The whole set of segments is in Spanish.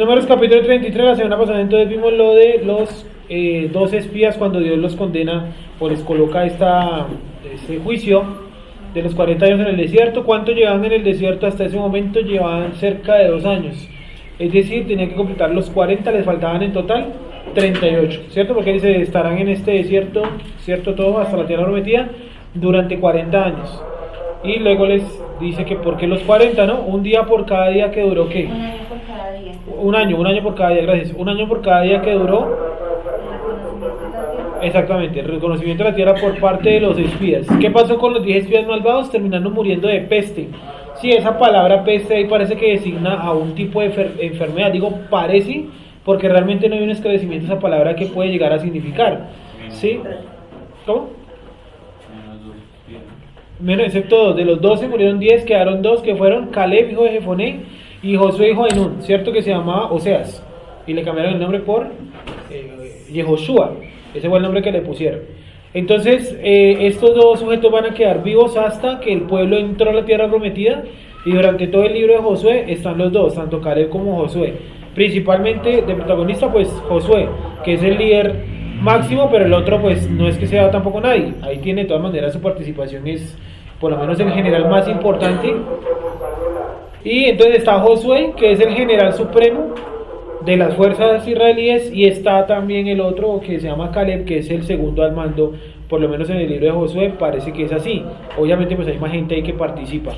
Números capítulo 33, la semana pasada entonces vimos lo de los 12 espías cuando Dios los condena o les coloca este juicio de los 40 años en el desierto. ¿Cuánto llevaban en el desierto hasta ese momento? Llevaban cerca de 2 años. Es decir, tenían que completar los 40, les faltaban en total 38, ¿cierto? Porque dice, estarán en este desierto, ¿cierto? Todo hasta la tierra prometida durante 40 años. Y luego les dice que ¿por qué los 40, no? Un día por cada día que duró, ¿qué? Un año por cada día. Un año por cada día, gracias. Un año por cada día que duró. Exactamente, el reconocimiento de la tierra por parte de los espías. ¿Qué pasó con los 10 espías malvados? Terminaron muriendo de peste. Sí, esa palabra peste ahí parece que designa a un tipo de enfermedad. Digo parece, porque realmente no hay un esclarecimiento de esa palabra que puede llegar a significar. ¿Sí? ¿Cómo? Menos, excepto 2. De los 12 murieron 10, quedaron 2 que fueron Caleb, hijo de Jefoné, y Josué, hijo de Nun, ¿cierto? Que se llamaba Oseas. Y le cambiaron el nombre por Yehoshua. Ese fue el nombre que le pusieron. Entonces, estos dos sujetos van a quedar vivos hasta que el pueblo entró a la tierra prometida. Y durante todo el libro de Josué están los dos, tanto Caleb como Josué. Principalmente de protagonista, pues Josué, que es el líder máximo, pero el otro, pues no es que sea tampoco nadie. Ahí tiene de todas maneras su participación, es por lo menos el general más importante. Y entonces está Josué, que es el general supremo de las fuerzas israelíes, y está también el otro que se llama Caleb, que es el segundo al mando, por lo menos en el libro de Josué parece que es así. Obviamente pues hay más gente ahí que participa.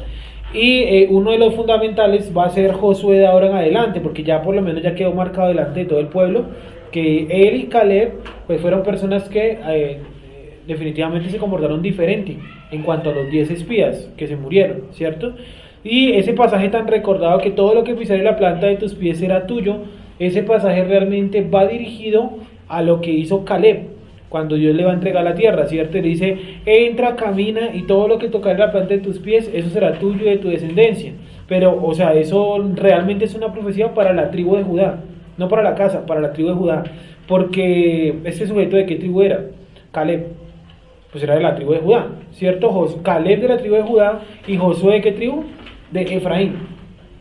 Y uno de los fundamentales va a ser Josué de ahora en adelante, porque ya por lo menos ya quedó marcado delante de todo el pueblo, que él y Caleb pues fueron personas que definitivamente se comportaron diferente en cuanto a los 10 espías que se murieron, ¿cierto? Y ese pasaje tan recordado, que todo lo que pisare la planta de tus pies será tuyo, ese pasaje realmente va dirigido a lo que hizo Caleb cuando Dios le va a entregar la tierra, ¿cierto? Le dice, entra, camina, y todo lo que tocare la planta de tus pies, eso será tuyo y de tu descendencia. Pero, o sea, eso realmente es una profecía para la tribu de Judá, no para la casa, para la tribu de Judá. Porque este sujeto, ¿de qué tribu era? Caleb. Pues era de la tribu de Judá, ¿cierto? Caleb de la tribu de Judá, y Josué, ¿de qué tribu? De Efraín,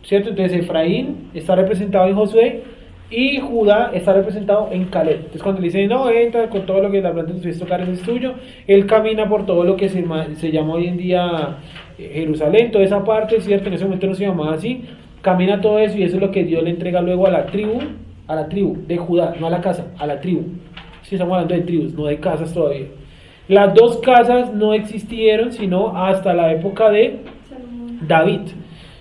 ¿cierto? Entonces Efraín está representado en Josué y Judá está representado en Caleb. Entonces cuando le dicen, no, entra con todo lo que la planta de tus pies tocar es tuyo, él camina por todo lo que se llama hoy en día Jerusalén, toda esa parte, ¿cierto? En ese momento no se llamaba así, camina todo eso, y eso es lo que Dios le entrega luego a la tribu de Judá, no a la casa, a la tribu. Sí, estamos hablando de tribus, no de casas todavía. Las 2 casas no existieron sino hasta la época de David,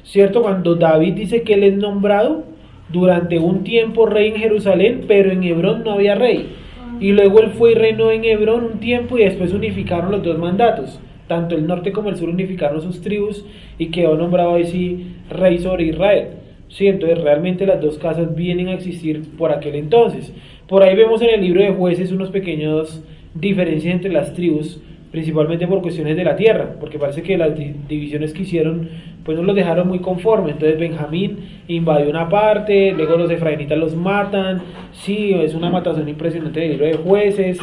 ¿cierto? Cuando David dice que él es nombrado durante un tiempo rey en Jerusalén, pero en Hebrón no había rey. Y luego él fue y reinó en Hebrón un tiempo, y después unificaron los 2 mandatos. Tanto el norte como el sur unificaron sus tribus, y quedó nombrado ahí sí rey sobre Israel. Sí, entonces realmente las 2 casas vienen a existir por aquel entonces. Por ahí vemos en el libro de Jueces unos pequeños diferencias entre las tribus, principalmente por cuestiones de la tierra, porque parece que las divisiones que hicieron pues no los dejaron muy conformes. Entonces Benjamín invadió una parte, luego los efraínitas los matan. Sí, es una matazón impresionante en el libro de Jueces.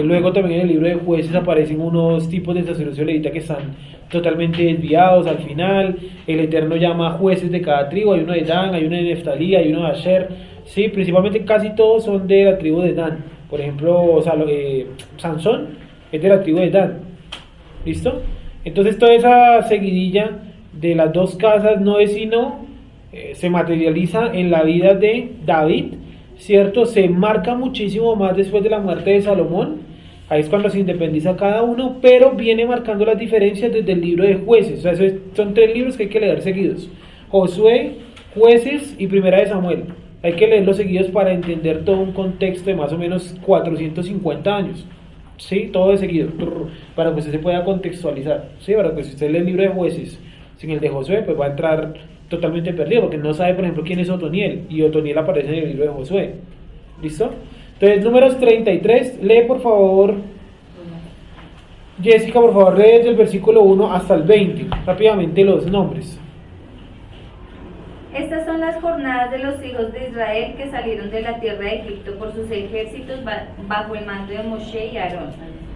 Luego también en el libro de Jueces aparecen unos tipos de sacerdocio levita que están totalmente desviados. Al final el Eterno llama a jueces de cada tribu, hay uno de Dan, hay uno de Neftalí, hay uno de Asher. Sí, principalmente casi todos son de la tribu de Dan. Por ejemplo, Sansón es de la tribu de Dan. ¿Listo? Entonces toda esa seguidilla de las 2 casas no es sino, se materializa en la vida de David, ¿cierto? Se marca muchísimo más después de la muerte de Salomón. Ahí es cuando se independiza cada uno, pero viene marcando las diferencias desde el libro de Jueces. O sea, son 3 libros que hay que leer seguidos: Josué, Jueces y Primera de Samuel. Hay que leerlos seguidos para entender todo un contexto de más o menos 450 años. Sí, todo de seguido, para que usted se pueda contextualizar. Sí, para que si usted lee el libro de Jueces sin el de Josué, pues va a entrar totalmente perdido, porque no sabe, por ejemplo, quién es Otoniel, y Otoniel aparece en el libro de Josué. ¿Listo? Entonces, números 33, lee por favor, Jessica, por favor, lee desde el versículo 1 hasta el 20, rápidamente los nombres. Estas son las jornadas de los hijos de Israel que salieron de la tierra de Egipto por sus ejércitos bajo el mando de Moshe y Aarón.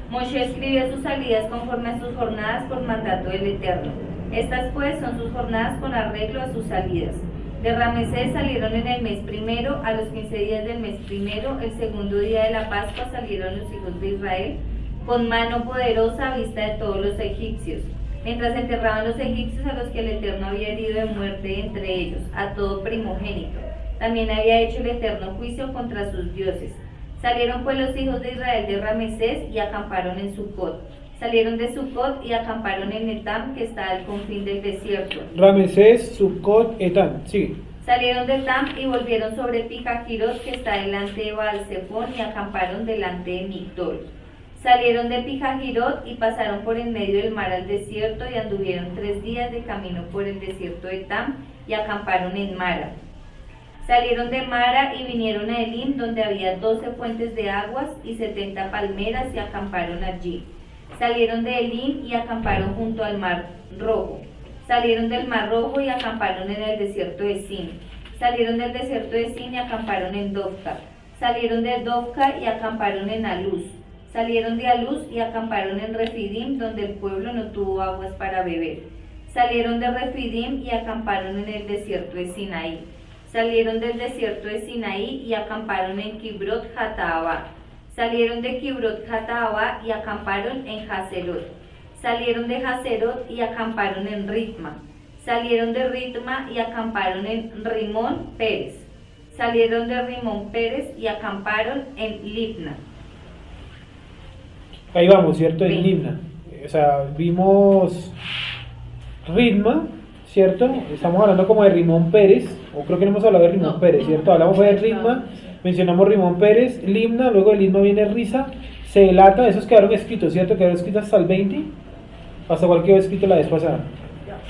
Moshe escribió sus salidas conforme a sus jornadas por mandato del Eterno. Estas pues son sus jornadas con arreglo a sus salidas. De Ramesés salieron en el mes primero, a los 15 días del mes primero, el segundo día de la Pascua salieron los hijos de Israel, con mano poderosa a vista de todos los egipcios, mientras enterraban los egipcios a los que el Eterno había herido de muerte entre ellos, a todo primogénito. También había hecho el Eterno juicio contra sus dioses. Salieron pues los hijos de Israel de Ramesés y acamparon en Sucot. Salieron de Sucot y acamparon en Etam, que está al confín del desierto. Ramesés, Sucot, Etam, sigue. Salieron de Etam y volvieron sobre Pijajirot, que está delante de Baal-Zephón, y acamparon delante de Migdol. Salieron de Pijajirot y pasaron por en medio del mar al desierto, y anduvieron 3 días de camino por el desierto de Etam, y acamparon en Mara. Salieron de Mara y vinieron a Elim, donde había 12 fuentes de aguas y 70 palmeras, y acamparon allí. Salieron de Elim y acamparon junto al mar Rojo. Salieron del mar Rojo y acamparon en el desierto de Sin. Salieron del desierto de Sin y acamparon en Dofca. Salieron de Dofca y acamparon en Aluz. Salieron de Aluz y acamparon en Refidim, donde el pueblo no tuvo aguas para beber. Salieron de Refidim y acamparon en el desierto de Sinaí. Salieron del desierto de Sinaí y acamparon en Kibrot Hataabá. Salieron de Kibrot Hataabá y acamparon en Haserot. Salieron de Haserot y acamparon en Ritma. Salieron de Ritma y acamparon en Rimón Pérez. Salieron de Rimón Pérez y acamparon en Libna. Ahí vamos, ¿cierto? En Libna. O sea, vimos Ritma, ¿cierto? Estamos hablando como de Rimón Pérez, o creo que no hemos hablado de Rimón Pérez, ¿cierto? Hablamos de Ritma, mencionamos Rimón Pérez, Libna, luego de Libna viene Risa, Seelata, esos quedaron escritos, ¿cierto? Quedaron escritos hasta el 20, hasta cuál quedó escrito la vez pasada.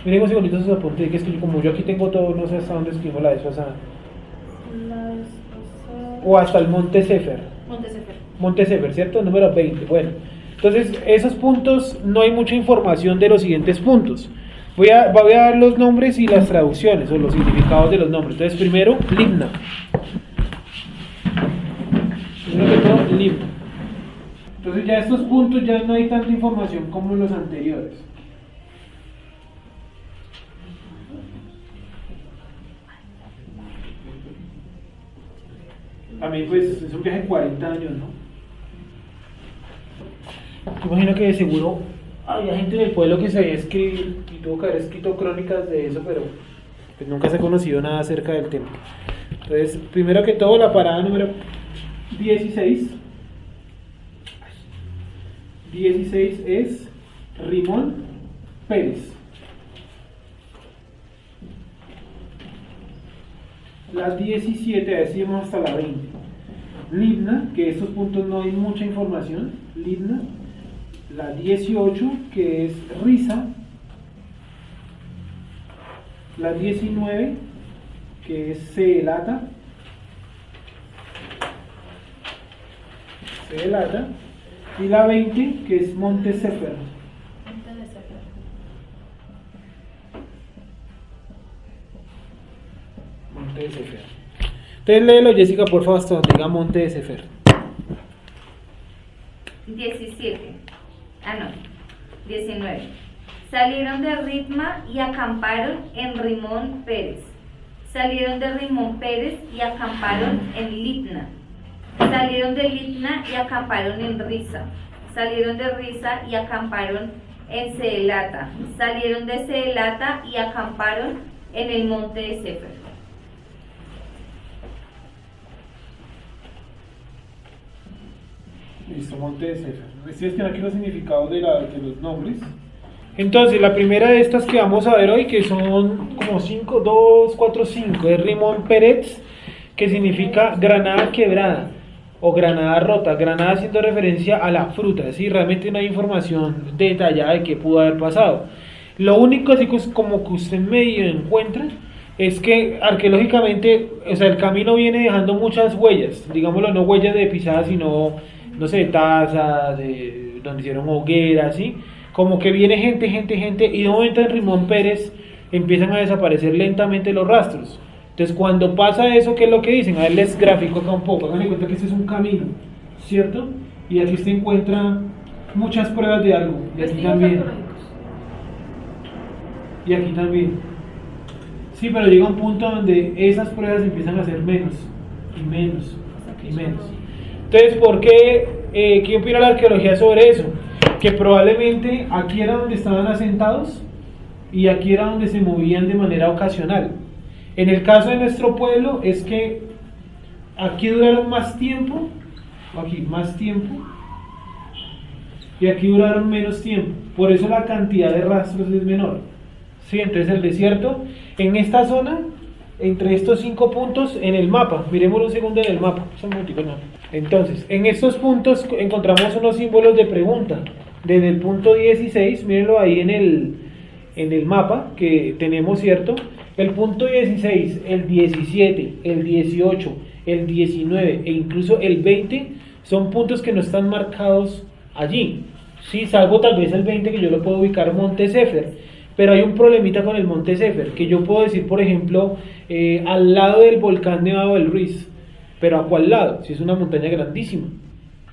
Miren un segundito sus apuntes, que escribí, como yo aquí tengo todo, no sé hasta dónde escribimos la vez pasada. O hasta el Monte Sefer. Monte Sefer, ¿cierto? Número 20. Bueno, entonces esos puntos no hay mucha información de los siguientes puntos. Voy a dar los nombres y las traducciones o los significados de los nombres. Entonces, primero, Libna. Primero que todo, Libna. Entonces, ya estos puntos ya no hay tanta información como los anteriores. A mí, pues, es un viaje de 40 años, ¿no? Imagino que de seguro había gente del pueblo que sabía escribir y tuvo que haber escrito crónicas de eso, pero pues nunca se ha conocido nada acerca del tema. Entonces, primero que todo, la parada número 16. 16 es Rimón Pérez. La 17, decimos hasta la 20. Libna, que estos puntos no hay mucha información. Libna. La 18, que es Risa. La 19, que es Seelata. Y la 20, que es Monte Sefer. Monte de Sefer. Entonces léelo, Jessica, por favor, hasta donde diga Monte de Sefer. 19. Salieron de Ritma y acamparon en Rimón Pérez. Salieron de Rimón Pérez y acamparon en Libna. Salieron de Libna y acamparon en Risa. Salieron de Risa y acamparon en Seelata. Salieron de Seelata y acamparon en el monte de Sefer. Listo, Monte de Sefer. Ustedes tienen aquí los significados de los nombres. Entonces, la primera de estas que vamos a ver hoy, que son como 5, 2, 4, 5, es Rimón Pérez, que significa granada quebrada o granada rota, granada haciendo referencia a la fruta, ¿sí? Realmente no hay información detallada de qué pudo haber pasado. Lo único así como que usted medio encuentra es que arqueológicamente, o sea, el camino viene dejando muchas huellas, digámoslo, no huellas de pisadas, sino, no sé, tazas, donde hicieron hogueras, ¿sí? Como que viene gente, y de momento en Rimón Pérez empiezan a desaparecer lentamente los rastros. Entonces, cuando pasa eso, ¿qué es lo que dicen? A ver, les gráfico acá un poco. Hagan en cuenta que este es un camino, ¿cierto? Y aquí se encuentra muchas pruebas de algo. Y aquí también. Y aquí también. Sí, pero llega un punto donde esas pruebas empiezan a ser menos y menos y menos. Entonces, ¿por qué? ¿Qué opina la arqueología sobre eso? Que probablemente aquí era donde estaban asentados y aquí era donde se movían de manera ocasional. En el caso de nuestro pueblo es que aquí duraron más tiempo, aquí más tiempo, y aquí duraron menos tiempo. Por eso la cantidad de rastros es menor. Sí, entonces el desierto en esta zona, entre estos 5 puntos en el mapa, miremos un segundo en el mapa. Entonces, en estos puntos encontramos unos símbolos de pregunta. Desde el punto 16, mírenlo ahí en el mapa que tenemos, ¿cierto? El punto 16, el 17, el 18, el 19 e incluso el 20 son puntos que no están marcados allí. Sí, salvo tal vez el 20 que yo lo puedo ubicar Monte Sefer, pero hay un problemita con el Monte Sefer, que yo puedo decir, por ejemplo, al lado del volcán Nevado del Ruiz, pero ¿a cuál lado? Si es una montaña grandísima,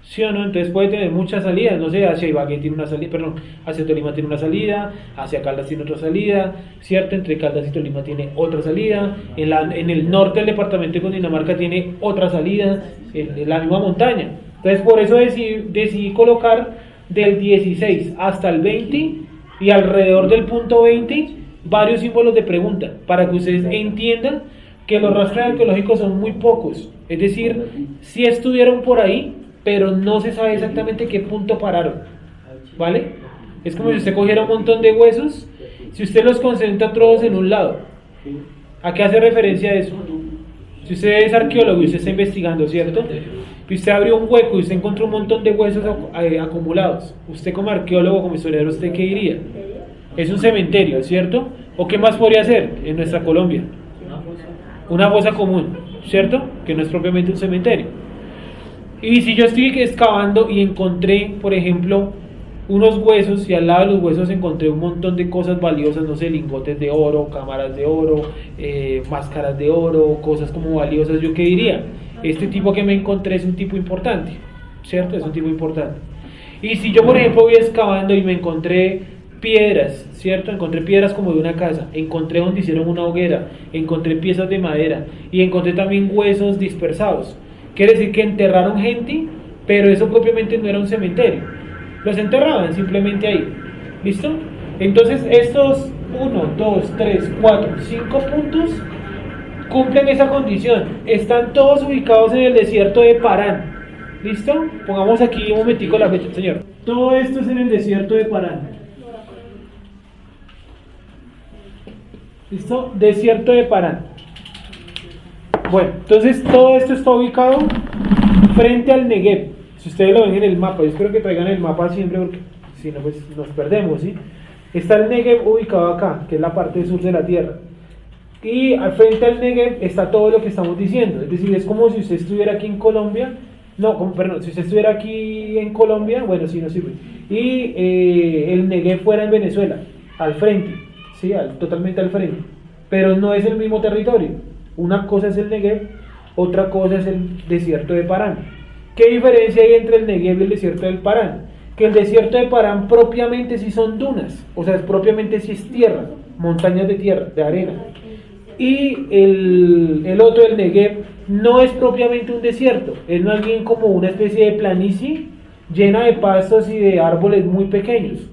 ¿sí o no? Entonces puede tener muchas salidas, no sé, hacia Ibagué tiene una salida, perdón, hacia Tolima tiene una salida, hacia Caldas tiene otra salida, ¿cierto? Entre Caldas y Tolima tiene otra salida, en el norte del departamento de Cundinamarca tiene otra salida, en la misma montaña. Entonces por eso decidí colocar del 16 hasta el 20 y alrededor del punto 20 varios símbolos de pregunta, para que ustedes entiendan que los rastros arqueológicos son muy pocos, es decir, sí estuvieron por ahí, pero no se sabe exactamente qué punto pararon, ¿vale? Es como si usted cogiera un montón de huesos, si usted los concentra todos en un lado. ¿A qué hace referencia eso? Si usted es arqueólogo y usted está investigando, ¿cierto? Y usted abrió un hueco y usted encontró un montón de huesos acumulados. Usted como arqueólogo, como historiador, ¿usted qué diría? Es un cementerio, ¿cierto? ¿O qué más podría ser en nuestra Colombia? Una fosa común, ¿cierto? Que no es propiamente un cementerio. Y si yo estoy excavando y encontré, por ejemplo, unos huesos y al lado de los huesos encontré un montón de cosas valiosas, no sé, lingotes de oro, cámaras de oro, máscaras de oro, cosas como valiosas, ¿yo qué diría? Este tipo que me encontré es un tipo importante, ¿cierto? Es un tipo importante. Y si yo, por ejemplo, voy excavando y me encontré piedras, ¿cierto? Encontré piedras como de una casa, encontré donde hicieron una hoguera, encontré piezas de madera y encontré también huesos dispersados. Quiere decir que enterraron gente, pero eso propiamente no era un cementerio. Los enterraban simplemente ahí. ¿Listo? Entonces estos 1, 2, 3, 4, 5 puntos cumplen esa condición. Están todos ubicados en el desierto de Parán. ¿Listo? Pongamos aquí un momentico la fecha, señor. Todo esto es en el desierto de Parán. ¿Listo? Desierto de Parán. Bueno, entonces todo esto está ubicado frente al Negev. Si ustedes lo ven en el mapa, yo espero que traigan el mapa siempre porque si no pues nos perdemos, ¿sí? Está el Negev ubicado acá, que es la parte sur de la tierra. Y al frente al Negev está todo lo que estamos diciendo. Es decir, es como si usted estuviera aquí en Colombia. No, perdón, si usted estuviera aquí en Colombia, bueno, sí, no sirve. Y el Negev fuera en Venezuela, al frente, ¿sí? Totalmente al frente. Pero no es el mismo territorio. Una cosa es el Negev, otra cosa es el desierto de Parán. ¿Qué diferencia hay entre el Negev y el desierto del Parán? Que el desierto de Parán propiamente sí son dunas, o sea, propiamente sí es tierra, montañas de tierra, de arena. Y el otro, el Negev, no es propiamente un desierto, es más bien como una especie de planicie llena de pastos y de árboles muy pequeños.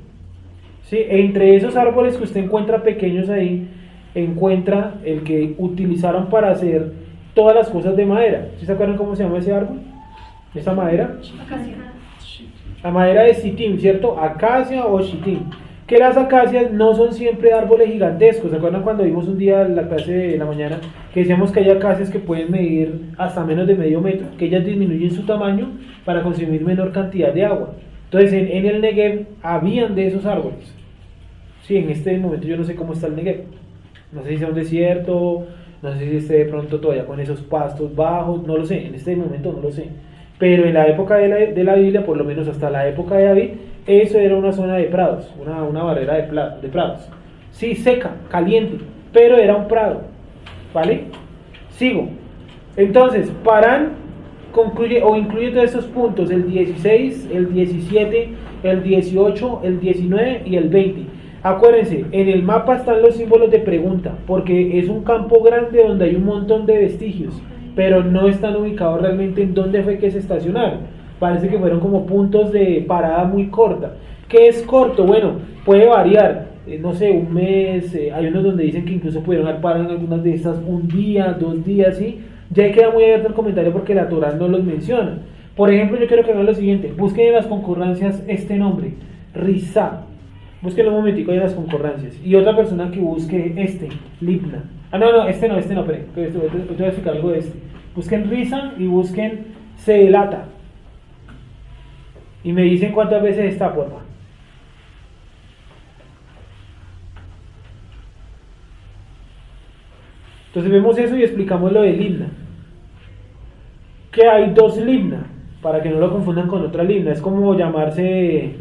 ¿Sí? Entre esos árboles que usted encuentra pequeños ahí, encuentra el que utilizaron para hacer todas las cosas de madera. ¿Sí se acuerdan cómo se llama ese árbol? ¿Esa madera? Acacia. La madera de Sitim, ¿cierto? Acacia o Sitim. Que las acacias no son siempre árboles gigantescos. ¿Se acuerdan cuando vimos un día en la clase de la mañana que decíamos que hay acacias que pueden medir hasta menos de medio metro, que ellas disminuyen su tamaño para consumir menor cantidad de agua? Entonces en el Negev habían de esos árboles. Sí, en este momento yo no sé cómo está el Negev. No sé si sea un desierto, no sé si esté de pronto todavía con esos pastos bajos, no lo sé, en este momento no lo sé. Pero en la época de la Biblia, por lo menos hasta la época de David, eso era una zona de prados, una barrera de prados. Sí, seca, caliente, pero era un prado, ¿vale? Sigo. Entonces, Parán concluye o incluye todos estos puntos, el 16, el 17, el 18, el 19 y el 20. Acuérdense, en el mapa están los símbolos de pregunta, porque es un campo grande donde hay un montón de vestigios, pero no están ubicados realmente en dónde fue que se estacionaron. Parece que fueron como puntos de parada muy corta. ¿Qué es corto? Bueno, puede variar, no sé, un mes, hay unos donde dicen que incluso pudieron haber parado en algunas de estas un día, 2 días, ¿sí? Ya ahí queda muy abierto el comentario porque la Torá no los menciona. Por ejemplo, yo quiero que vean lo siguiente, busquen en las concurrencias este nombre, Rizá. Búsquenlo un momentico ahí en las concurrencias. Y otra persona que busque este, Libna. No, este no, espere. Te voy a explicar algo de este. Busquen Rizá y busquen Seelata. Y me dicen cuántas veces está, por favor. Entonces vemos eso y explicamos lo de Libna. Que hay 2 Libna, para que no lo confundan con otra Libna. Es como llamarse,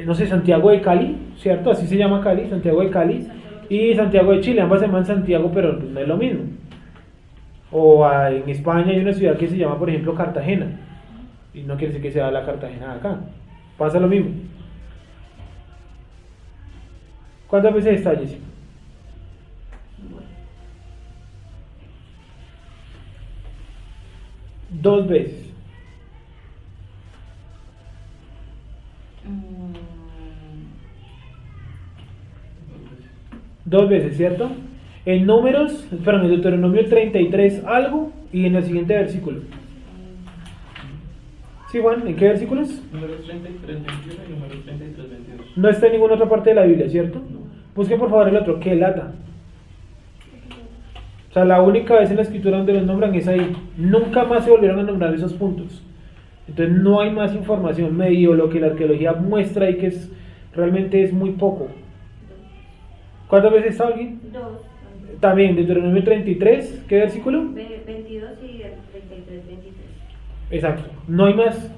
no sé, Santiago de Cali, ¿cierto? Así se llama Cali, Santiago de Cali. Y Santiago de Chile, ambas se llaman Santiago, pero no es lo mismo. O en España hay una ciudad que se llama, por ejemplo, Cartagena. Y no quiere decir que sea la Cartagena de acá. Pasa lo mismo. ¿Cuántas veces está, Jessy? Dos veces. Dos veces, ¿cierto? En Números, perdón, en Deuteronomio 33 algo y en el siguiente versículo. ¿Sí, Juan? ¿En qué versículos? Números 33, 21 y números 33, 22. No está en ninguna otra parte de la Biblia, ¿cierto? No. Busquen por favor el otro, ¿qué lata? O sea, la única vez en la escritura donde los nombran es ahí. Nunca más se volvieron a nombrar esos puntos. Entonces no hay más información, medio lo que la arqueología muestra y que realmente es muy poco. ¿Cuántas veces está alguien? 2. También, Deuteronomio 33, ¿qué versículo? 22 y el 33, 23. Exacto, no hay más.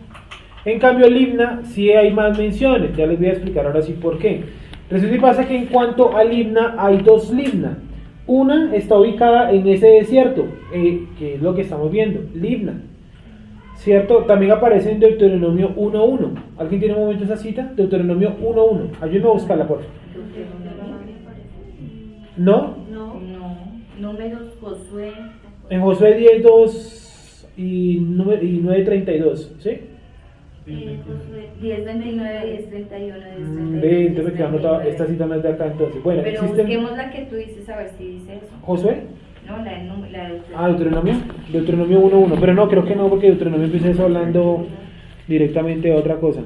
En cambio, Libna sí hay más menciones, ya les voy a explicar ahora sí por qué. Resulta y pasa que en cuanto a Libna, hay 2 Libna. Una está ubicada en ese desierto, que es lo que estamos viendo, Libna. ¿Cierto? También aparece en Deuteronomio 1.1. ¿Alguien tiene un momento esa cita? Deuteronomio 1.1. Ayúdenme a buscarla, por favor. ¿No? No. Números, Josué. En Josué 10.2 y 9.32, ¿sí? Josué 10:29, 10:31, 10:32. Ve, entonces me quedó anotado, esta cita no es de acá entonces. Bueno, Pero existen... busquemos la que tú dices a ver si dice eso. ¿Josué? No, la de Deuteronomio. Deuteronomio 1.1, pero no, creo que no, porque Deuteronomio empieza eso hablando directamente de otra cosa.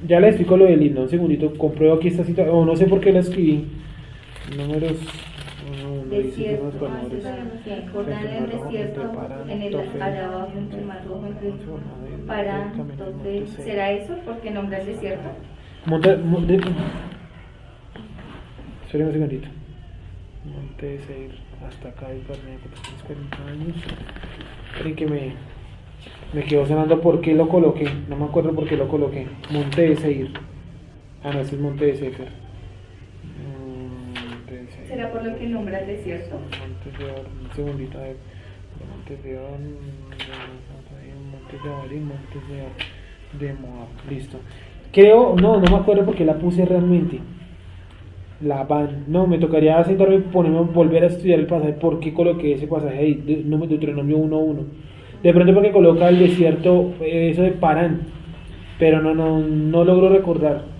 Ya le explico lo del himno, un segundito, compruebo aquí esta cita, no sé por qué la escribí. Números... Desierto, Jordán en el desierto, en el Araba, junto al Mar Rojo, para entonces, ¿será eso? Porque nombra el desierto. Esperen un segundito. Monte de Seir, hasta acá hay 40 años. Esperen que me quedó sonando por qué lo coloqué, no me acuerdo por qué lo coloqué. Monte de Seir. No, ese es Monte de Sefer. ¿Será por lo que nombra el desierto? Montes de Or, un segundito, a ver. Montes de Or, Montes de Abarim, Montes de Moab, listo. Creo, no me acuerdo porque la puse realmente. La van, no, me tocaría sentarme y volver a estudiar el pasaje, por qué coloqué ese pasaje ahí, Deuteronomio 1.1. De pronto porque coloca el desierto, eso de Parán, pero no logro recordar.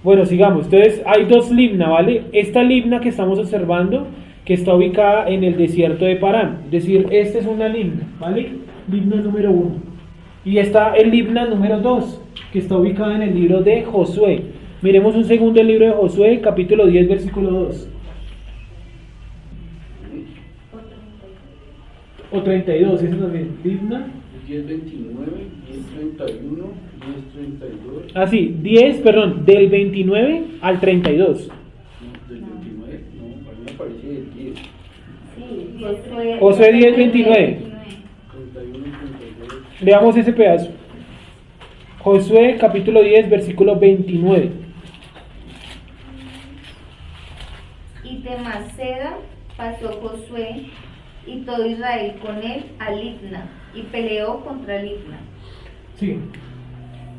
Bueno, sigamos. Entonces hay 2 Libna, ¿vale? Esta Libna que estamos observando, que está ubicada en el desierto de Parán. Es decir, esta es una Libna, ¿vale? Libna número 1. Y está el Libna número 2, que está ubicada en el libro de Josué. Miremos un segundo el libro de Josué, capítulo 10, versículo 2. O 32, ese también. Libna. 10:29, 10:31, 10:32. Ah, sí, 10, perdón, del 29 al 32. No, del 29, no, para mí me parece del 10. Sí, Josué 10:29. 31 y 32. Veamos ese pedazo. Josué capítulo 10, versículo 29. Y de Maceda pasó Josué y todo Israel con él a Libna y peleó contra Libna. Sí.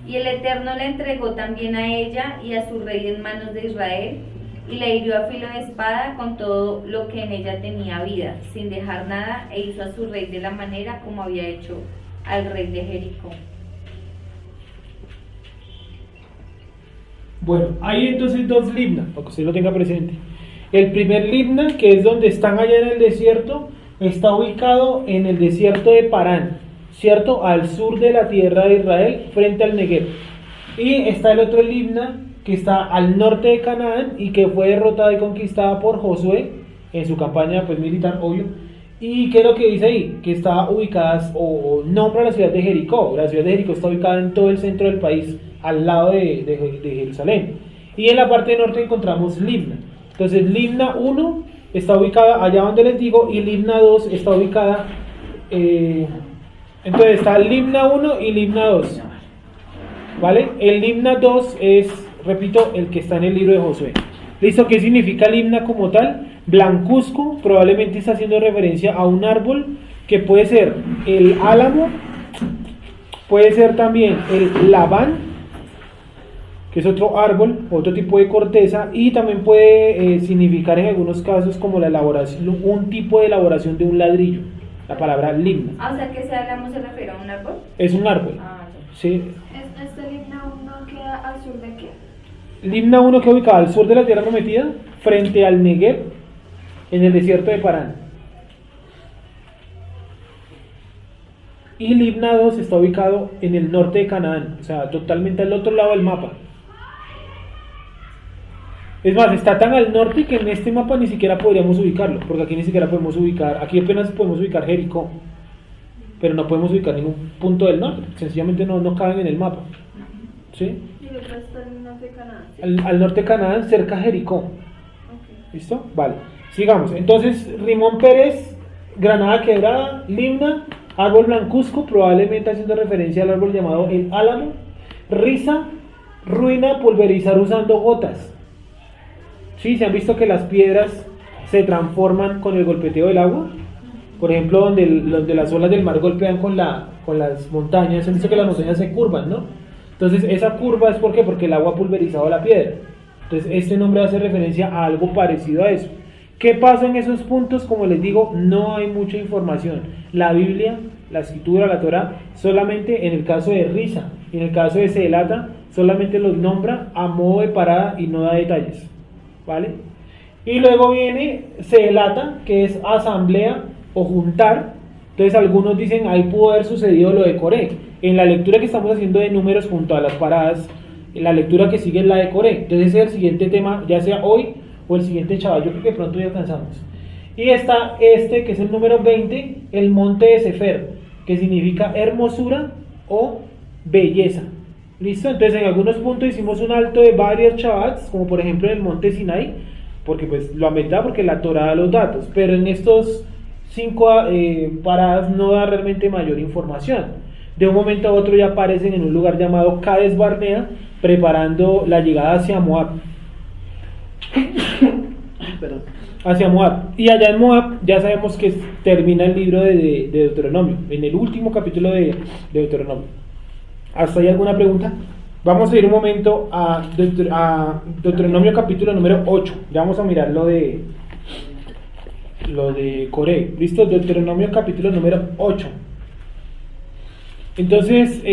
Y el Eterno le entregó también a ella y a su rey en manos de Israel, y la hirió a filo de espada con todo lo que en ella tenía vida, sin dejar nada, e hizo a su rey de la manera como había hecho al rey de Jericó. Bueno, hay entonces dos Libna, para que usted lo tenga presente. El primer Libna, que es donde están allá en el desierto, está ubicado en el desierto de Parán, ¿cierto? Al sur de la tierra de Israel, frente al Negev. Y está el otro Libna, que está al norte de Canaán y que fue derrotada y conquistada por Josué en su campaña pues militar, obvio. ¿Y qué es lo que dice ahí? Que está ubicada, o nombra la ciudad de Jericó. La ciudad de Jericó está ubicada en todo el centro del país, al lado de Jerusalén. Y en la parte norte encontramos Libna. Entonces Libna 1 está ubicada allá donde les digo, y Libna 2 está ubicada, entonces está Libna 1 y Libna 2, ¿vale? El Libna 2 es, repito, el que está en el libro de Josué. ¿Listo? ¿Qué significa Libna como tal? Blancuzco, probablemente está haciendo referencia a un árbol que puede ser el álamo, puede ser también el labán, que es otro árbol, otro tipo de corteza, y también puede significar en algunos casos como la elaboración, un tipo de elaboración de un ladrillo, la palabra Libna. Ah, o sea que ese álamo se refiere a un árbol. Es un árbol, Ah, ya. ¿sí? ¿Este Libna 1 queda al sur de qué? Libna 1 queda ubicada al sur de la tierra prometida, frente al Negev, en el desierto de Parán. Y Libna 2 está ubicado en el norte de Canaán, o sea, totalmente al otro lado del mapa. Es más, está tan al norte que en este mapa ni siquiera podríamos ubicarlo, porque aquí ni siquiera podemos ubicar, aquí apenas podemos ubicar Jericó, pero no podemos ubicar ningún punto del norte, sencillamente no caben en el mapa. ¿Sí? Y el otro está en el norte de Canaán. Al norte de Canaán, cerca de Jericó. Ok. ¿Listo? Vale, sigamos. Entonces, Rimón Pérez, Granada Quebrada, Limna, árbol blancuzco, probablemente haciendo referencia al árbol llamado el álamo. Risa, ruina, pulverizar usando gotas. Sí, se han visto que las piedras se transforman con el golpeteo del agua. Por ejemplo, donde las olas del mar golpean con las montañas, se han visto que las montañas se curvan, ¿no? Entonces, esa curva es ¿por qué? Porque el agua ha pulverizado la piedra. Entonces, este nombre hace referencia a algo parecido a eso. ¿Qué pasa en esos puntos? Como les digo, no hay mucha información. La Biblia, la Escritura, la Torá, solamente en el caso de Risa, en el caso de Seelata, solamente los nombra a modo de parada y no da detalles, ¿vale? Y luego viene Seelata, que es asamblea o juntar. Entonces algunos dicen, ahí pudo haber sucedido lo de Coré. En la lectura que estamos haciendo de números junto a las paradas, en la lectura que sigue es la de Coré. Entonces ese es el siguiente tema, ya sea hoy o el siguiente chaval, yo creo que pronto ya alcanzamos. Y está este, que es el número 20, el monte de Sefer, que significa hermosura o belleza. ¿Listo? Entonces en algunos puntos hicimos un alto de varios chavats, como por ejemplo en el monte Sinai, porque pues lo aumentaba porque la Torá da los datos, pero en estos 5 paradas no da realmente mayor información. De un momento a otro ya aparecen en un lugar llamado Cades Barnea, preparando la llegada hacia Moab. Perdón. Hacia Moab. Y allá en Moab ya sabemos que termina el libro de Deuteronomio, en el último capítulo de Deuteronomio. ¿Hasta ahí alguna pregunta? Vamos a ir un momento a Deuteronomio capítulo número 8. Ya vamos a mirar lo de Coré. ¿Listo? Deuteronomio capítulo número 8. Entonces,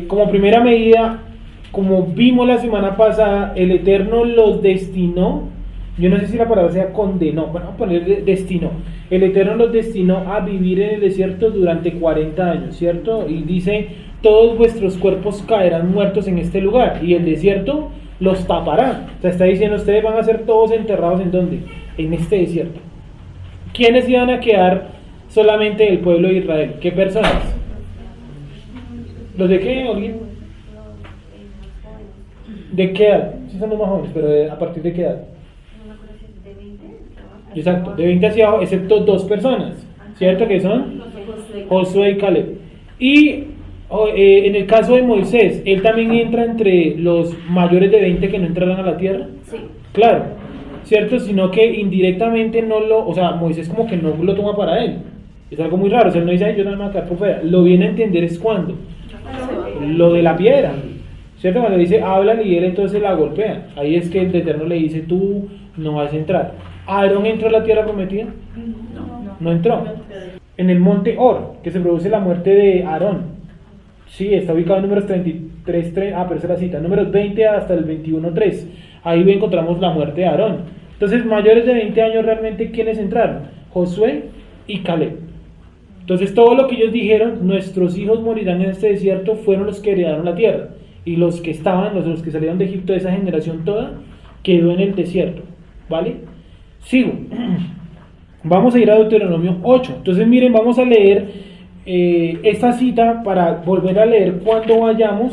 como primera medida, como vimos la semana pasada, el Eterno los destinó, yo no sé si la palabra sea condenó, bueno, vamos a poner destinó. El Eterno los destinó a vivir en el desierto durante 40 años, ¿cierto? Y dice, todos vuestros cuerpos caerán muertos en este lugar, y el desierto los tapará. O sea, está diciendo, ustedes van a ser todos enterrados ¿en dónde? En este desierto. ¿Quiénes iban a quedar solamente el pueblo de Israel? ¿Qué personas? ¿Los de qué, alguien? ¿De qué edad? Sí son los más jóvenes, pero ¿a partir de qué edad? Exacto, de 20 hacia abajo, excepto 2 personas, ¿cierto? Que son Josué y Caleb. Y en el caso de Moisés, él también entra entre los mayores de 20 que no entrarán a la tierra. Sí. Claro, ¿cierto? Sino que indirectamente o sea, Moisés como que no lo toma para él. Es algo muy raro, o sea, él no dice, ay, yo no me voy a quedar por fuera. Lo viene a entender es cuando Lo de la piedra, ¿cierto? Cuando dice hablan y él entonces la golpea, ahí es que el Eterno le dice tú no vas a entrar. ¿Aarón entró a la tierra prometida? No entró. En el monte Or, que se produce la muerte de Aarón, sí, está ubicado en números 33, pero esa es la cita, números 20 hasta el 21:3, ahí encontramos la muerte de Aarón. Entonces, mayores de 20 años realmente, ¿quiénes entraron? Josué y Caleb. Entonces, todo lo que ellos dijeron, nuestros hijos morirán en este desierto, fueron los que heredaron la tierra. Y los que estaban, los que salieron de Egipto, de esa generación toda, quedó en el desierto. ¿Vale? Sigo. Vamos a ir a Deuteronomio 8. Entonces, miren, vamos a leer esta cita para volver a leer cuando vayamos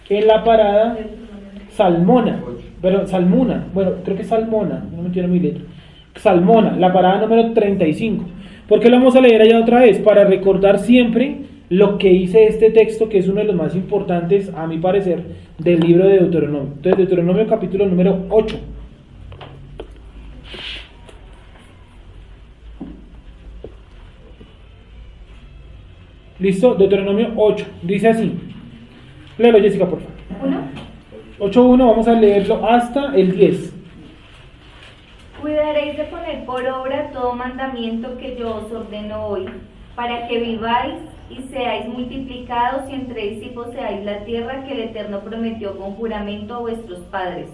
en la parada Salmona. Pero Salmuna, bueno, creo que es Salmona, no me entiendo mi letra. Salmona, la parada número 35. ¿Por qué lo vamos a leer allá otra vez? Para recordar siempre lo que dice este texto, que es uno de los más importantes, a mi parecer, del libro de Deuteronomio. Entonces, Deuteronomio capítulo número 8. ¿Listo? Deuteronomio 8. Dice así. Léelo, Jessica, por favor. 8.1, vamos a leerlo hasta el 10. Cuidaréis de poner por obra todo mandamiento que yo os ordeno hoy, para que viváis y seáis multiplicados y entréis y poseáis la tierra que el Eterno prometió con juramento a vuestros padres.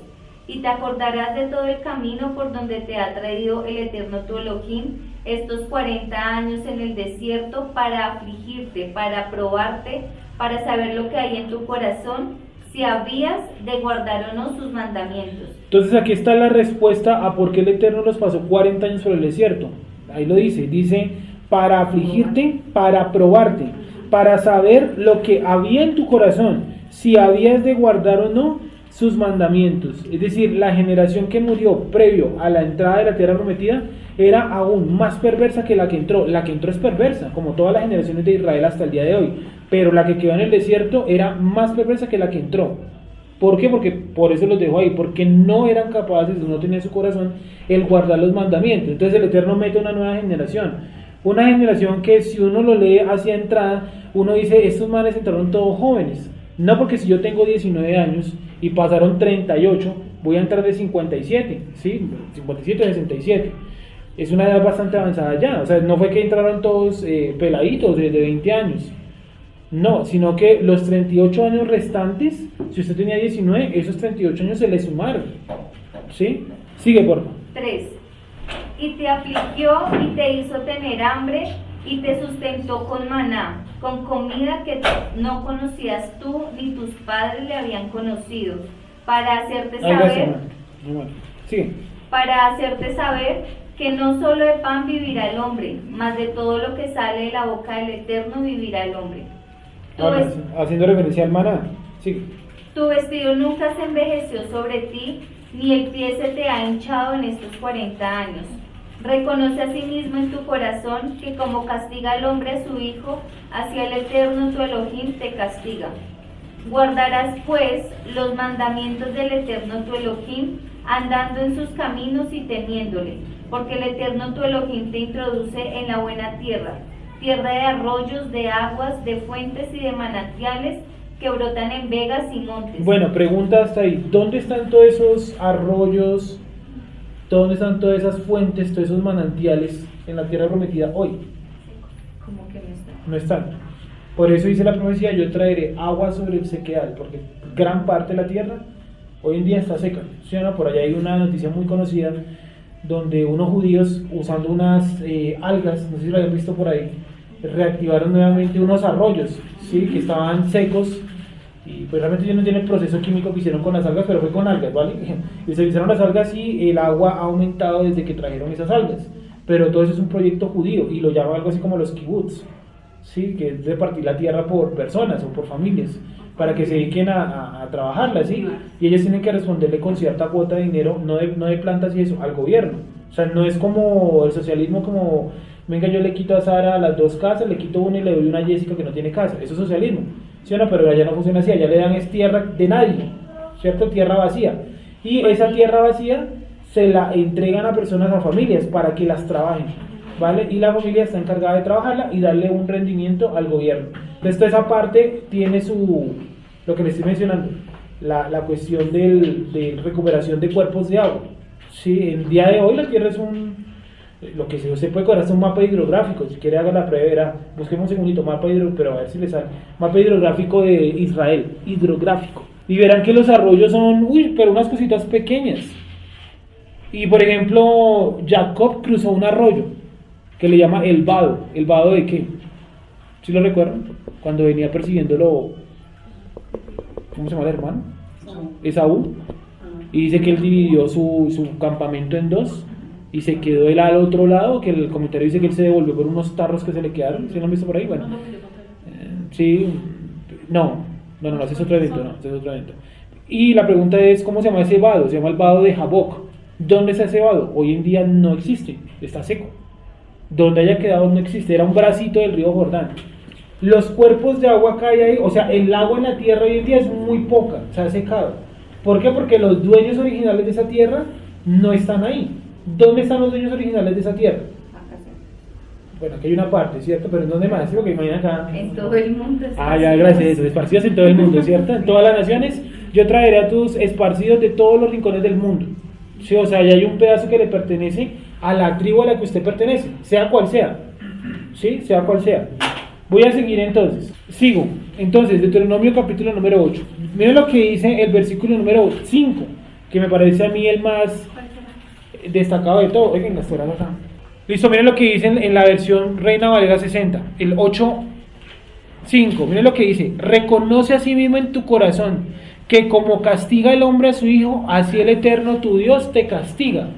Y te acordarás de todo el camino por donde te ha traído el Eterno tu Elohim estos 40 años en el desierto, para afligirte, para probarte, para saber lo que hay en tu corazón, si habías de guardar o no sus mandamientos. Entonces aquí está la respuesta a por qué el Eterno los pasó 40 años por el desierto. Ahí lo dice para afligirte, para probarte, para saber lo que había en tu corazón, si habías de guardar o no sus mandamientos. Es decir, la generación que murió previo a la entrada de la tierra prometida era aún más perversa que la que entró. La que entró es perversa, como todas las generaciones de Israel hasta el día de hoy, pero la que quedó en el desierto era más perversa que la que entró. ¿Por qué? Porque por eso los dejó ahí, porque no eran capaces, no tenían en su corazón el guardar los mandamientos. Entonces el Eterno mete una nueva generación que si uno lo lee hacia entrada, uno dice, estos manes entraron todos jóvenes. No, porque si yo tengo 19 años y pasaron 38, voy a entrar de 57, ¿sí? 57 o 67. Es una edad bastante avanzada ya, o sea, no fue que entraron todos peladitos de 20 años. No, sino que los 38 años restantes, si usted tenía 19, esos 38 años se le sumaron. ¿Sí? Sigue, por favor. 3. Y te afligió y te hizo tener hambre y te sustentó con maná, con comida que no conocías tú ni tus padres le habían conocido, para hacerte saber, Sigue. para hacerte saber que no solo de pan vivirá el hombre, mas de todo lo que sale de la boca del Eterno vivirá el hombre. Haciendo referencia al maná. Sigue. Tu vestido nunca se envejeció sobre ti, ni el pie se te ha hinchado en estos 40 años. Reconoce a sí mismo en tu corazón que como castiga al hombre a su hijo, hacia el Eterno tu Elohim te castiga. Guardarás pues los mandamientos del Eterno tu Elohim, andando en sus caminos y temiéndole, porque el Eterno tu Elohim te introduce en la buena tierra, tierra de arroyos, de aguas, de fuentes y de manantiales que brotan en vegas y montes. Bueno, pregunta hasta ahí, ¿dónde están todos esos arroyos, dónde están todas esas fuentes, todos esos manantiales en la tierra prometida hoy? ¿Cómo que no están? No están. Por eso dice la profecía, yo traeré agua sobre el sequedal, porque gran parte de la tierra hoy en día está seca. ¿Sí o no? Por allá hay una noticia muy conocida donde unos judíos usando unas algas, no sé si lo habían visto por ahí, reactivaron nuevamente unos arroyos, ¿sí? Que estaban secos, y pues realmente ellos no tienen el proceso químico que hicieron con las algas, pero fue con algas, ¿vale? Y se utilizaron las algas y el agua ha aumentado desde que trajeron esas algas, pero todo eso es un proyecto judío y lo llaman algo así como los kibbutz, ¿sí? Que es repartir la tierra por personas o por familias para que se dediquen a trabajarla, ¿sí? Y ellos tienen que responderle con cierta cuota de dinero, no de plantas y eso, al gobierno. O sea, no es como el socialismo, como, venga, yo le quito a Sara las 2 casas, le quito una y le doy una a Jessica que no tiene casa. Eso es socialismo, ¿sí o no? Pero allá no funciona así, allá le dan es tierra de nadie, ¿cierto? Tierra vacía. Y esa tierra vacía se la entregan a personas, a familias, para que las trabajen, ¿vale? Y la familia está encargada de trabajarla y darle un rendimiento al gobierno. Entonces toda esa parte tiene lo que le estoy mencionando, la cuestión de recuperación de cuerpos de agua. Sí, el día de hoy la Tierra es lo que se puede cobrar es un mapa hidrográfico. Si quiere haga la prueba, verá, busquemos un segundito, pero a ver si le sale, mapa hidrográfico de Israel, hidrográfico, y verán que los arroyos son, pero unas cositas pequeñas. Y por ejemplo, Jacob cruzó un arroyo que le llama el Vado. ¿El Vado de qué? ¿Sí lo recuerdan? Cuando venía persiguiéndolo, ¿cómo se llama el hermano? Esaú. Y dice que él dividió su campamento en dos y se quedó él al otro lado, que el comentario dice que él se devolvió por unos tarros que se le quedaron. ¿Sí lo han visto por ahí? Bueno, sí, no, ese es otro evento, Y la pregunta es, ¿cómo se llama ese vado? Se llama el vado de Jaboc. ¿Dónde está ese vado? Hoy en día no existe, está seco. Donde haya quedado no existe, era un bracito del río Jordán. Los cuerpos de agua que hay ahí, o sea, el agua en la tierra hoy en día es muy poca, se ha secado. ¿Por qué? Porque los dueños originales de esa tierra no están ahí. ¿Dónde están los dueños originales de esa tierra? Bueno, aquí hay una parte, ¿cierto? Pero ¿en dónde más? Porque imagina acá. En todo el mundo. Ya, gracias a eso, esparcidos en todo el mundo, ¿cierto? En todas las naciones. Yo traeré a tus esparcidos de todos los rincones del mundo. Sí, o sea, ya hay un pedazo que le pertenece a la tribu a la que usted pertenece, sea cual sea. ¿Sí? Sea cual sea. Voy a seguir entonces. Sigo. Entonces, Deuteronomio capítulo número 8. Miren lo que dice el versículo número 5, que me parece a mí el más destacado de todo. Oigan, las fueras acá. Listo, miren lo que dice en la versión Reina Valera 60, el 8:5. Miren lo que dice: reconoce a sí mismo en tu corazón que como castiga el hombre a su hijo, así el Eterno tu Dios te castiga.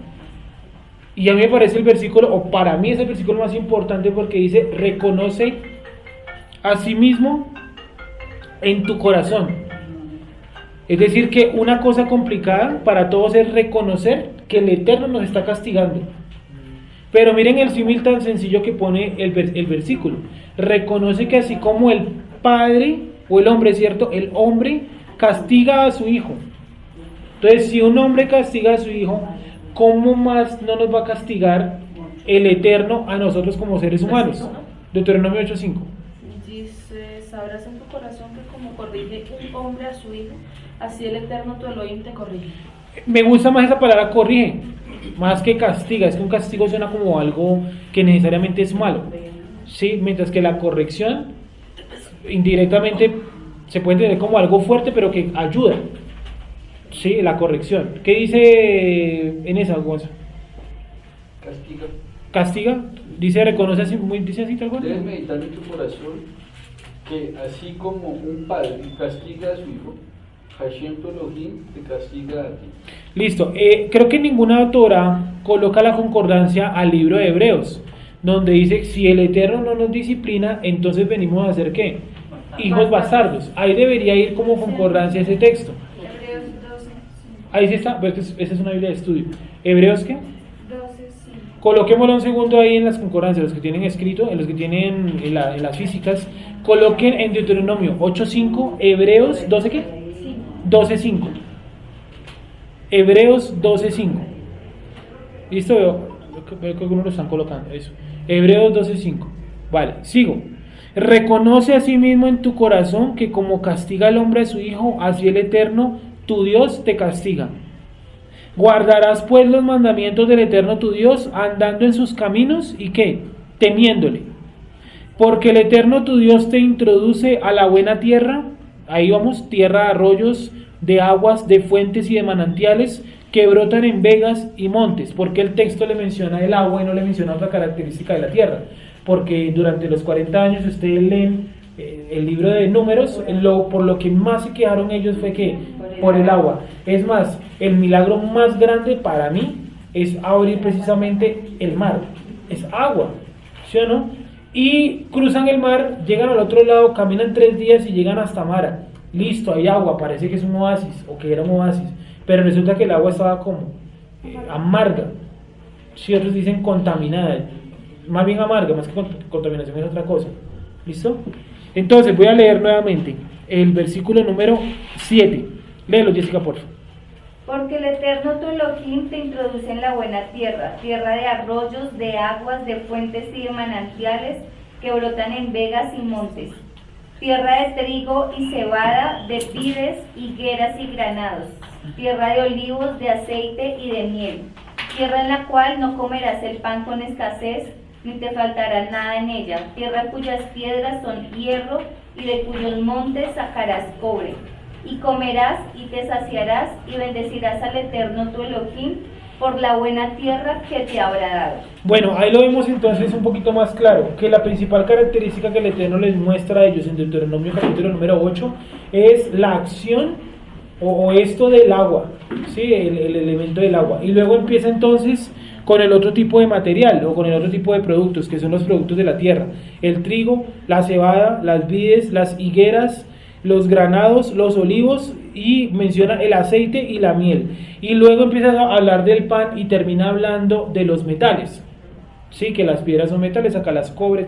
Y a mí me parece el versículo, o para mí es el versículo más importante, porque dice: reconoce a sí mismo en tu corazón. Es decir, que una cosa complicada para todos es reconocer que el Eterno nos está castigando. Pero miren el símil tan sencillo que pone el versículo. Reconoce que así como el padre o el hombre, ¿cierto? El hombre castiga a su hijo. Entonces, si un hombre castiga a su hijo, ¿cómo más no nos va a castigar el Eterno a nosotros como seres humanos? Deuteronomio 8:5. Dice: sabrás en tu corazón que como corrige un hombre a su hijo, así el Eterno tu Elohim te corrige. Me gusta más esa palabra corrige, más que castiga. Es que un castigo suena como algo que necesariamente es malo, ¿sí? Mientras que la corrección indirectamente se puede entender como algo fuerte, pero que ayuda, ¿sí? La corrección. ¿Qué dice en esa cosa? Castiga. ¿Castiga? Dice, reconoce así, dice así tal cual. Debes meditar en tu corazón que así como un padre castiga a su hijo, Hashem tu Elohim te castiga a ti. Listo. Creo que ninguna Torah coloca la concordancia al libro de Hebreos, donde dice: si el Eterno no nos disciplina, entonces venimos a hacer ¿qué? Hijos bastardos. Ahí debería ir como concordancia ese texto. Hebreos 12. Ahí sí está, pues esa es una Biblia de estudio. ¿Hebreos qué? 12:5. Coloquémoslo un segundo ahí en las concordancias, los que tienen escrito, en los que tienen en las físicas. Coloquen en Deuteronomio 8:5, Hebreos 12 ¿qué? 12:5. Hebreos 12:5. ¿Listo? Veo que algunos lo están colocando. Eso. Hebreos 12:5. Vale, sigo. Reconoce a sí mismo en tu corazón que como castiga el hombre a su hijo, así el Eterno, tu Dios, te castiga. Guardarás pues los mandamientos del Eterno tu Dios, andando en sus caminos, ¿y qué? Temiéndole. Porque el Eterno tu Dios te introduce a la buena tierra. Ahí vamos, tierra de arroyos, de aguas, de fuentes y de manantiales que brotan en vegas y montes. ¿Por qué el texto le menciona el agua y no le menciona otra característica de la tierra? Porque durante los 40 años, ustedes leen el libro de Números, por lo que más se quejaron ellos fue que por el agua. Es más, el milagro más grande para mí es abrir precisamente el mar. Es agua, ¿sí o no? Y cruzan el mar, llegan al otro lado, caminan 3 días y llegan hasta Mara. Listo, hay agua, parece que es un oasis, o que era un oasis, pero resulta que el agua estaba como amarga. Si otros dicen contaminada, más bien amarga, más que contaminación es otra cosa. ¿Listo? Entonces voy a leer nuevamente el versículo número 7. Léelo, Jessica, por favor. Porque el Eterno tu Elohim te introduce en la buena tierra, tierra de arroyos, de aguas, de fuentes y de manantiales que brotan en vegas y montes. tierra de trigo y cebada, de vides, higueras y granados, tierra de olivos, de aceite y de miel, tierra en la cual no comerás el pan con escasez, ni te faltará nada en ella, tierra cuyas piedras son hierro y de cuyos montes sacarás cobre. Y comerás y te saciarás y bendecirás al Eterno tu Elohim por la buena tierra que te habrá dado. Bueno, ahí lo vemos entonces un poquito más claro, que la principal característica que el Eterno les muestra a ellos en Deuteronomio capítulo número 8 es la acción o esto del agua, ¿sí? El elemento del agua. Y luego empieza entonces con el otro tipo de material o con el otro tipo de productos, que son los productos de la tierra: el trigo, la cebada, las vides, las higueras, los granados, los olivos, y menciona el aceite y la miel. Y luego empieza a hablar del pan y termina hablando de los metales. Sí, que las piedras son metales, acá las cobre,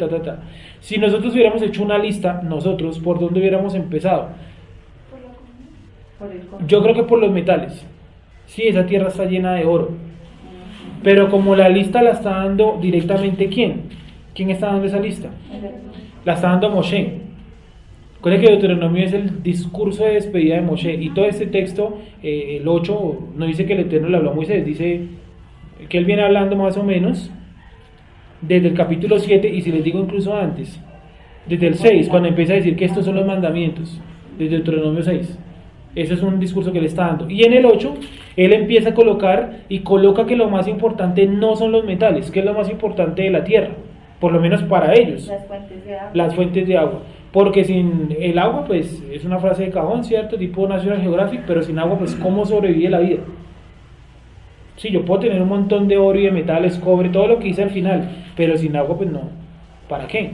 Si nosotros hubiéramos hecho una lista, nosotros, ¿por dónde hubiéramos empezado? Yo creo que por los metales. Sí, esa tierra está llena de oro. Pero como la lista la está dando directamente, ¿quién? ¿Quién está dando esa lista? La está dando Moshe. Recuerden que Deuteronomio es el discurso de despedida de Moshe, y todo este texto, el 8, no dice que el Eterno le habló a Moisés, dice que él viene hablando más o menos desde el capítulo 7, y si les digo incluso antes, desde el 6, cuando empieza a decir que estos son los mandamientos, desde Deuteronomio 6. Ese es un discurso que le está dando. Y en el 8, él empieza a colocar y coloca que lo más importante no son los metales, que es lo más importante de la tierra, por lo menos para ellos, Las fuentes de agua. las fuentes de agua. Porque sin el agua, pues es una frase de cajón, ¿cierto? Tipo National Geographic, pero sin agua, pues ¿cómo sobrevive la vida? Sí, yo puedo tener un montón de oro y de metales, cobre, todo lo que hice al final, pero sin agua, pues no. ¿Para qué?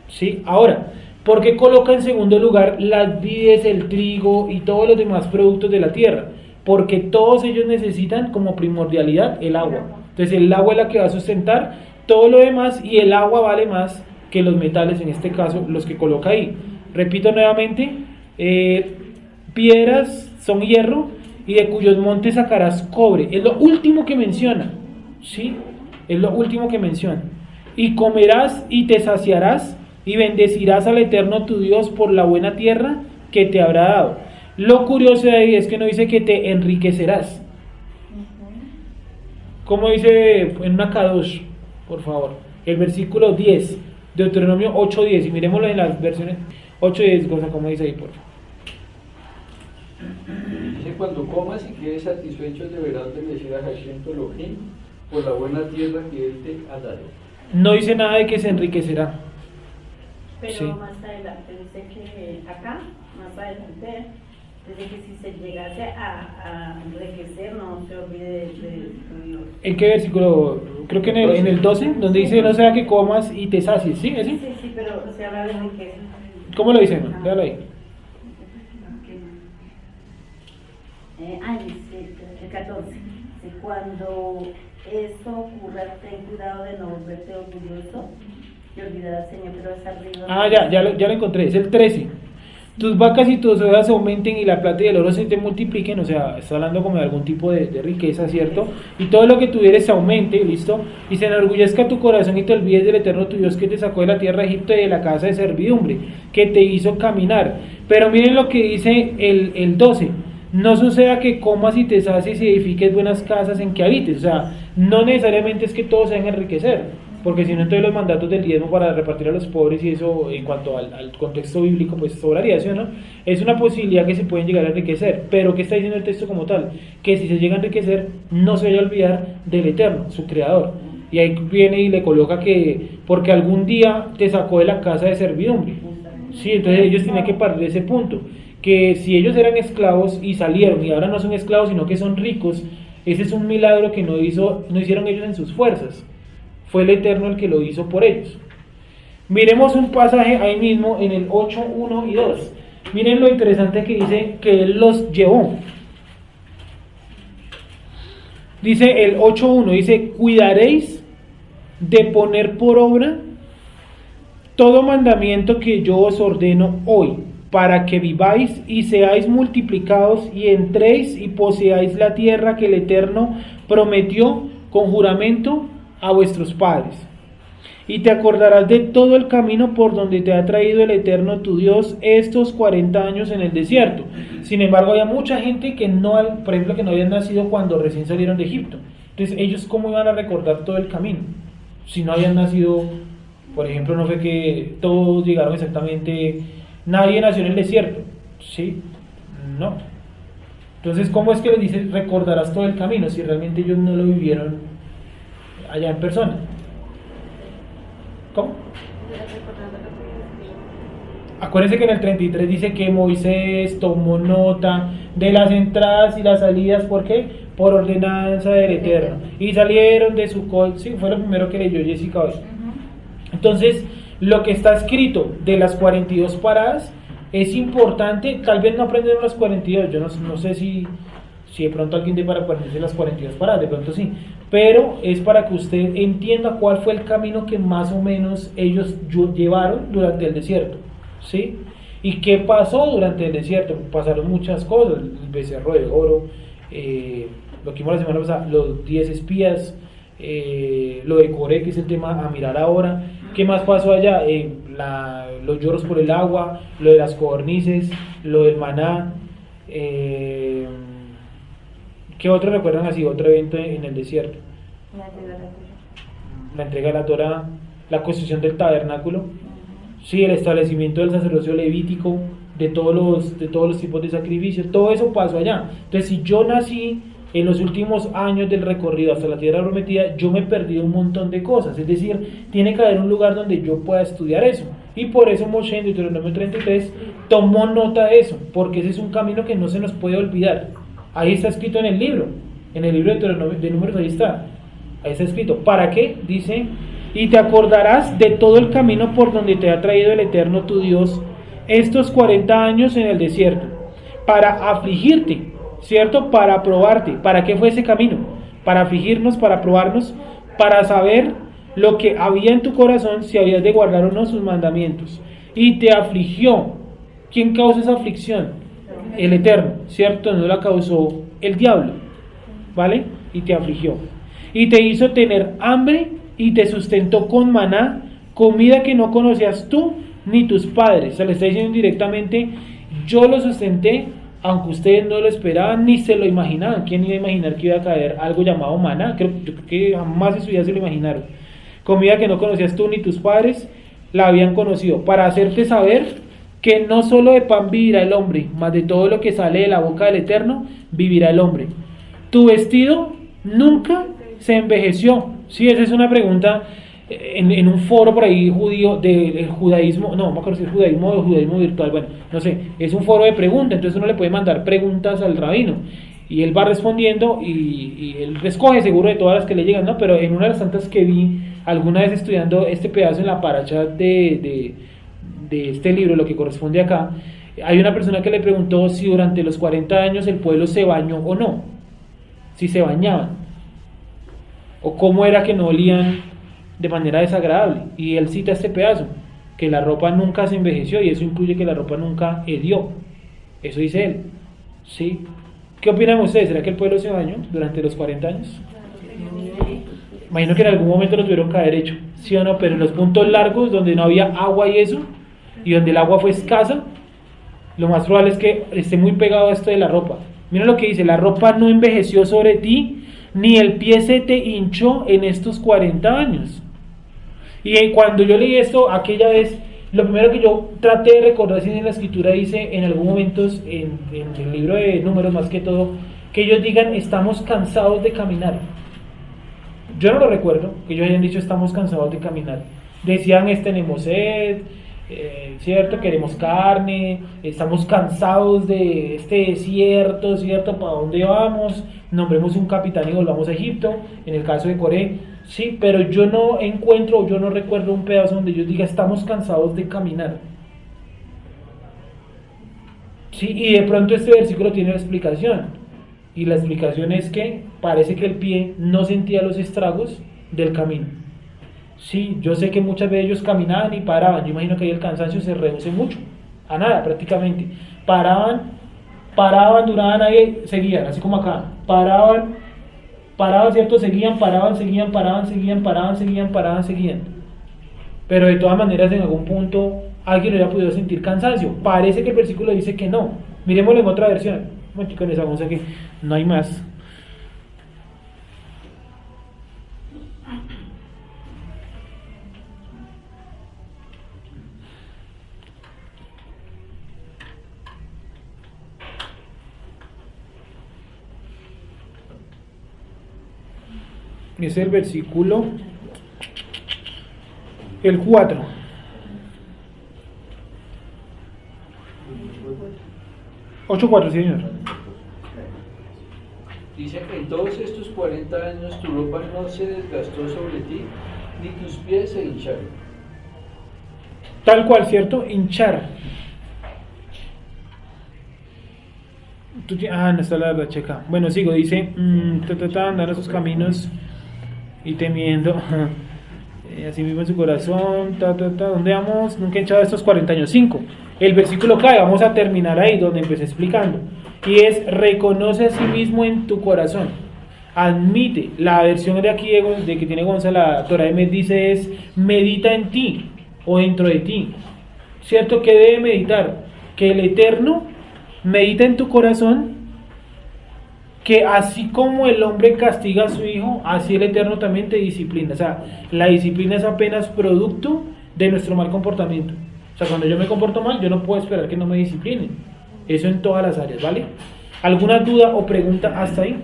Sí, ahora, ¿por qué coloca en segundo lugar las vides, el trigo y todos los demás productos de la tierra? Porque todos ellos necesitan como primordialidad el agua. Entonces el agua es la que va a sustentar todo lo demás, y el agua vale más que los metales, en este caso los que coloca ahí. Repito nuevamente, piedras son hierro y de cuyos montes sacarás cobre. Es lo último que menciona, ¿sí? Es lo último que menciona. Y comerás y te saciarás y bendecirás al Eterno tu Dios por la buena tierra que te habrá dado. Lo curioso de ahí es que no dice que te enriquecerás. Como dice en una Kadosh, por favor, el versículo 10, Deuteronomio 8:10, y miremoslo en las versiones 8:10, cosa como dice ahí, por favor. Dice: cuando comas y quedes satisfecho, deberás bendecir a Hashem tu Elohim por la buena tierra que él te ha dado. No dice nada de que se enriquecerá. Pero Sí. más adelante dice que acá, más adelante, dice que si se llegase a enriquecer, no se olvide de Dios. ¿En qué versículo? Creo que en el 12, donde dice: no sea que comas y te sacies, ¿sí? ¿Ese? Sí, pero se habla de riqueza. ¿Cómo lo dice, hermano? Véalo ahí. Dice el 14. Dice, cuando esto ocurra, ten cuidado de no volverte orgulloso y olvidar al Señor, pero vas arriba. Ah, ya lo encontré, es el 13. Tus vacas y tus ovejas aumenten y la plata y el oro se te multipliquen, o sea, está hablando como de algún tipo de riqueza, ¿cierto? Y todo lo que tuvieres aumente, ¿listo? Y se enorgullezca tu corazón y te olvides del Eterno tu Dios que te sacó de la tierra de Egipto y de la casa de servidumbre, que te hizo caminar. Pero miren lo que dice el 12. No suceda que comas y te sacies y edifiques buenas casas en que habites. O sea, no necesariamente es que todos se van a enriquecer, porque si no, entonces los mandatos del diezmo para repartir a los pobres y eso, en cuanto al contexto bíblico, pues sobraría, ¿sí o no? Es una posibilidad que se pueden llegar a enriquecer, pero ¿qué está diciendo el texto como tal? Que si se llega a enriquecer, no se vaya a olvidar del Eterno, su Creador. Y ahí viene y le coloca que, porque algún día te sacó de la casa de servidumbre. Sí, entonces ellos tienen que partir de ese punto, que si ellos eran esclavos y salieron y ahora no son esclavos sino que son ricos, ese es un milagro que no hicieron ellos en sus fuerzas, fue el Eterno el que lo hizo por ellos. Miremos un pasaje ahí mismo en el 8, 1 y 2. Miren lo interesante que dice que Él los llevó. Dice el 8.1, dice: cuidaréis de poner por obra todo mandamiento que yo os ordeno hoy, para que viváis y seáis multiplicados y entréis y poseáis la tierra que el Eterno prometió con juramento a vuestros padres. y te acordarás de todo el camino por donde te ha traído el Eterno tu Dios estos 40 años en el desierto. Sin embargo, había mucha gente que no, por ejemplo, que no habían nacido cuando recién salieron de Egipto. Entonces, ellos cómo iban a recordar todo el camino si no habían nacido. Por ejemplo, no fue que todos llegaron exactamente, nadie nació en el desierto, ¿sí? No. Entonces, ¿cómo es que les dice recordarás todo el camino si realmente ellos no lo vivieron allá en persona? ¿Cómo? Acuérdense que en el 33 dice que Moisés tomó nota de las entradas y las salidas, ¿por qué? Por ordenanza del Eterno. Y salieron de Sucot, sí, fue lo primero que leyó Jessica hoy. Entonces, lo que está escrito de las 42 paradas es importante. Tal vez no aprendieron las 42, yo no sé si de pronto alguien de para aprenderse las 42 paradas, de pronto sí, pero es para que usted entienda cuál fue el camino que más o menos ellos llevaron durante el desierto, ¿sí? Y qué pasó durante el desierto. Pasaron muchas cosas, el becerro de oro, lo que vimos la semana pasada, los 10 espías, lo de Coré, que es el tema a mirar ahora. ¿Qué más pasó allá? Los lloros por el agua, lo de las codornices, lo del maná. ¿Qué otro recuerdan así? Otro evento en el desierto. La entrega de la Torá, la construcción del tabernáculo, sí, el establecimiento del sacerdocio levítico, de todos los tipos de sacrificios. Todo eso pasó allá. Entonces, si yo nací en los últimos años del recorrido hasta la tierra prometida, yo me he perdido un montón de cosas. Es decir, tiene que haber un lugar donde yo pueda estudiar eso. Y por eso Moshe en Deuteronomio 33 tomó nota de eso, porque ese es un camino que no se nos puede olvidar. Ahí está escrito en el libro de Deuteronomio, de Números, ahí está escrito. ¿Para qué? Dice, y te acordarás de todo el camino por donde te ha traído el Eterno tu Dios estos 40 años en el desierto, para afligirte, ¿cierto? Para probarte. ¿Para qué fue ese camino? Para afligirnos, para probarnos, para saber lo que había en tu corazón, si habías de guardar o no sus mandamientos. Y te afligió. ¿Quién causa esa aflicción? El Eterno, ¿cierto? No la causó el diablo, ¿vale? Y te afligió. Y te hizo tener hambre y te sustentó con maná, comida que no conocías tú ni tus padres. Se le está diciendo directamente, yo lo sustenté, aunque ustedes no lo esperaban ni se lo imaginaban. ¿Quién iba a imaginar que iba a caer algo llamado maná? Yo creo que jamás en su vida se lo imaginaron. Comida que no conocías tú ni tus padres la habían conocido, para hacerte saber que no solo de pan vivirá el hombre, mas de todo lo que sale de la boca del Eterno vivirá el hombre. Tu vestido nunca se envejeció. Sí, esa es una pregunta en un foro por ahí judío del judaísmo, no me acuerdo si es judaísmo o judaísmo virtual, bueno, no sé, es un foro de preguntas, entonces uno le puede mandar preguntas al rabino y él va respondiendo y él escoge seguro de todas las que le llegan, ¿no? Pero en una de las tantas que vi alguna vez estudiando este pedazo en la paracha de este libro, lo que corresponde acá, hay una persona que le preguntó si durante los 40 años el pueblo se bañó o no, si se bañaban, o cómo era que no olían de manera desagradable, y él cita este pedazo, que la ropa nunca se envejeció, y eso incluye que la ropa nunca hedió, eso dice él, ¿sí? ¿Qué opinan ustedes? ¿Será que el pueblo se bañó durante los 40 años? Imagino que en algún momento lo tuvieron que haber hecho, ¿sí o no? Pero en los puntos largos donde no había agua y eso, y donde el agua fue escasa, lo más probable es que esté muy pegado a esto de la ropa. Mira lo que dice, la ropa no envejeció sobre ti, ni el pie se te hinchó en estos 40 años. Y cuando yo leí esto aquella vez, lo primero que yo traté de recordar, si en la escritura dice en algún momento, en el libro de Números más que todo, que ellos digan, estamos cansados de caminar. Yo no lo recuerdo, que ellos hayan dicho, estamos cansados de caminar. Decían, tenemos sed, ¿cierto? Queremos carne, estamos cansados de este desierto, ¿cierto? ¿Para dónde vamos? Nombremos un capitán y volvamos a Egipto, en el caso de Coré, sí, pero yo no encuentro, yo no recuerdo un pedazo donde yo diga, estamos cansados de caminar. Sí, y de pronto este versículo tiene la explicación, y la explicación es que parece que el pie no sentía los estragos del camino. Sí, yo sé que muchas veces ellos caminaban y paraban, yo imagino que ahí el cansancio se reduce mucho, a nada prácticamente, paraban, duraban ahí, seguían, así como acá, paraban, ¿cierto? Seguían, paraban, seguían. pero de todas maneras en algún punto alguien hubiera podido sentir cansancio. Parece que el versículo dice que no. Miremoslo en otra versión. Un momentico en esa, vamos a que no hay más. Es el versículo el 4. Ocho 4, sí, señor. Dice que en todos estos 40 años tu ropa no se desgastó sobre ti, ni tus pies se hincharon. Tal cual, ¿cierto? Hinchar. No está la verdad, checa. Bueno, sigo, dice, andar a sus caminos y temiendo, así mismo en su corazón, ¿dónde vamos? Nunca he hinchado estos 40 años. 5. El versículo cae, vamos a terminar ahí donde empecé explicando. Y es, reconoce a sí mismo en tu corazón. Admite, la versión de aquí de que tiene Gonzalo, la Torah de Med dice es, medita en ti o dentro de ti. ¿Cierto? ¿Qué debe meditar? Que el Eterno medita en tu corazón, que así como el hombre castiga a su hijo, así el Eterno también te disciplina. O sea, la disciplina es apenas producto de nuestro mal comportamiento. O sea, cuando yo me comporto mal, yo no puedo esperar que no me disciplinen. Eso en todas las áreas, ¿vale? ¿Alguna duda o pregunta hasta ahí?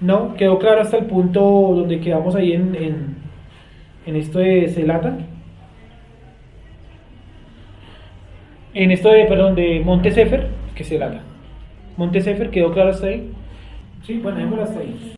¿No? ¿Quedó claro hasta el punto donde quedamos ahí en esto de Selata? En esto de Monte Sefer, que Selata. Monte Sefer, ¿quedó claro hasta ahí? Sí, bueno, démoslo hasta ahí.